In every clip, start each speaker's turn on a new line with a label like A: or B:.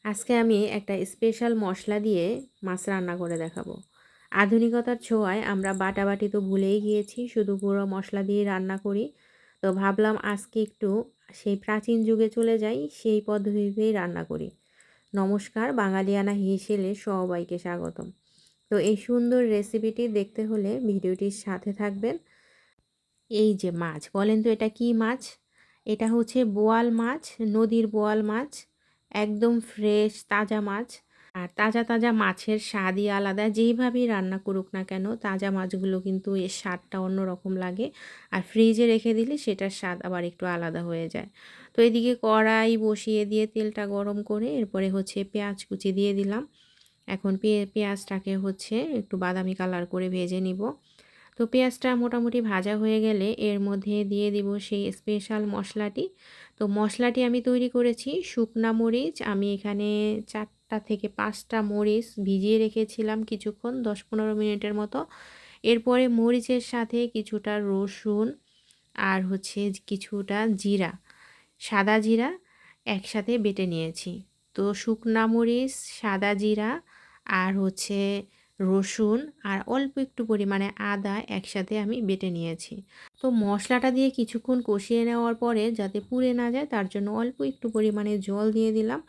A: আজকে আমি একটা স্পেশাল মশলা দিয়ে মাছ রান্না করে দেখাবো। আধুনিকতার ছোঁয়ায় আমরা বাটাবাটি তো ভুলেই গিয়েছি, শুধু গুঁড়ো মশলা দিয়ে রান্না করি। তো ভাবলাম আজকে একটু সেই প্রাচীন যুগে চলে যাই, সেই পদ্ধতিতেই রান্না করি। নমস্কার, বাঙালিয়ানা হিসেলে সবাইকে স্বাগতম। তো এই সুন্দর রেসিপিটি দেখতে হলে ভিডিওটির সাথে থাকবেন। এই যে মাছ, বলেন তো এটা কি মাছ? এটা হচ্ছে বোয়াল মাছ, নদীর বোয়াল মাছ, একদম ফ্রেশ তাজা মাছ। আর তাজা তাজা মাছের স্বাদই আলাদা, যেইভাবেই রান্না করুক না কেন তাজা মাছগুলো কিন্তু এর স্বাদটা অন্যরকম লাগে। আর ফ্রিজে রেখে দিলে সেটার স্বাদ আবার একটু আলাদা হয়ে যায়। তো এদিকে কড়াই বসিয়ে দিয়ে তেলটা গরম করে এরপরে হচ্ছে পেঁয়াজ কুচি দিয়ে দিলাম। এখন পেঁয়াজটাকে হচ্ছে একটু বাদামি কালার করে ভেজে নিব। তো পেঁয়াজটা মোটামুটি ভাজা হয়ে গেলে এর মধ্যে দিয়ে দিব সেই স্পেশাল মশলাটি। তো মশলাটি আমি তৈরি করেছি শুকনা মরিচ, আমি এখানে 4টা থেকে 5টা মরিচ ভিজিয়ে রেখেছিলাম কিছুক্ষণ, 10-15 মিনিটের মতো। এরপরে মরিচের সাথে কিছুটা রসুন আর হচ্ছে কিছুটা জিরা, সাদা জিরা একসাথে বেটে নিয়েছি। তো শুকনা মরিচ, সাদা জিরা আর হচ্ছে রসুন আর অল্প একটু পরিমাণে আদা একসাথে আমি বেটে নিয়েছি। তো মশলাটা দিয়ে কিছুক্ষণ কষিয়ে নেওয়ার পরে যাতে পুড়ে না যায় তার জন্য অল্প একটু পরিমাণে জল দিয়ে দিলাম।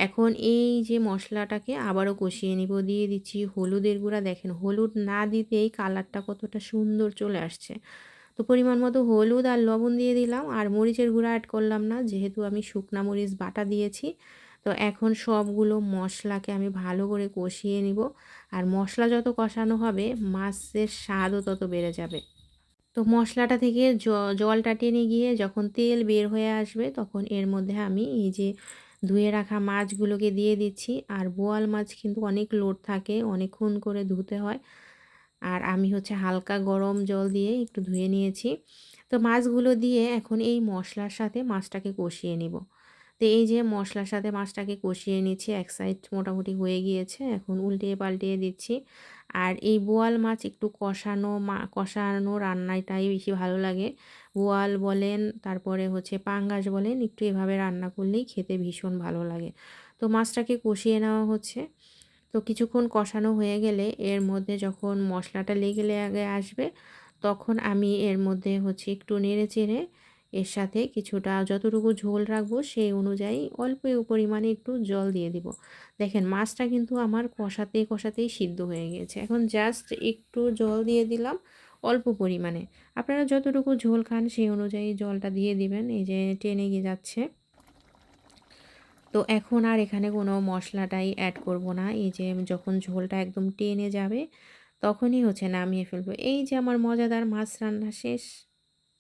A: এখন এই যে মশলাটাকে আবারও কষিয়ে নিব, দিয়ে দিচ্ছি হলুদের গুঁড়া। দেখেন হলুদ না দিতেই কালারটা কতটা সুন্দর চলে আসছে। তো পরিমাণ মতো হলুদ আর লবণ দিয়ে দিলাম, আর মরিচের গুঁড়া অ্যাড করলাম না যেহেতু আমি শুকনা মরিচ বাটা দিয়েছি। তো এখন সবগুলো মশলাকে আমি ভালো করে কষিয়ে নিব। আর মশলা যত কষানো হবে মাছের স্বাদও তত বেড়ে যাবে। তো মশলাটা থেকে জলটা টেনে গিয়ে যখন তেল বের হয়ে আসবে তখন এর মধ্যে আমি এই যে ধুয়ে রাখা মাছগুলোকে দিয়ে দিচ্ছি। আর বোয়াল মাছ কিন্তু অনেক লোড থাকে, অনেকক্ষণ করে ধুতে হয়। আর আমি হচ্ছে হালকা গরম জল দিয়ে একটু ধুয়ে নিয়েছি। তো মাছগুলো দিয়ে এখন এই মশলার সাথে মাছটাকে কষিয়ে নিব। তো এই যে মশলার সাথে মাছটাকে কষিয়ে নিচ্ছি, এক সাইড মোটামুটি হয়ে গিয়েছে, এখন উল্টিয়ে পাল্টিয়ে দিচ্ছি। আর এই বোয়াল মাছ একটু কষানো রান্নাটাই বেশি ভালো লাগে। বোয়াল বলেন, তারপরে হচ্ছে পাঙ্গাস বলেন, একটু এভাবে রান্না করলেই খেতে ভীষণ ভালো লাগে। তো মাছটাকে কষিয়ে নেওয়া হচ্ছে। তো কিছুক্ষণ কষানো হয়ে গেলে এর মধ্যে যখন মশলাটা লেগে লেগে আসবে তখন আমি এর মধ্যে হচ্ছে একটু নেড়ে চেড়ে এর সাথে কিছুটা যতটুকু ঝোল রাখবো সেই অনুযায়ী অল্প পরিমাণে একটু জল দিয়ে দিব। দেখেন মাছটা কিন্তু আমার কষাতে কষাতেই সিদ্ধ হয়ে গিয়েছে, এখন জাস্ট একটু জল দিয়ে দিলাম অল্প পরিমাণে। আপনারা যতটুকু ঝোল খান সেই অনুযায়ী জলটা দিয়ে দিবেন। এই যে টেনে গিয়ে যাচ্ছে। তো এখন আর এখানে কোনো মশলাটাই অ্যাড করব না। এই যে যখন ঝোলটা একদম টেনে যাবে তখনই হচ্ছে নামিয়ে ফেলবো। এই যে আমার মজাদার মাছ রান্না শেষ।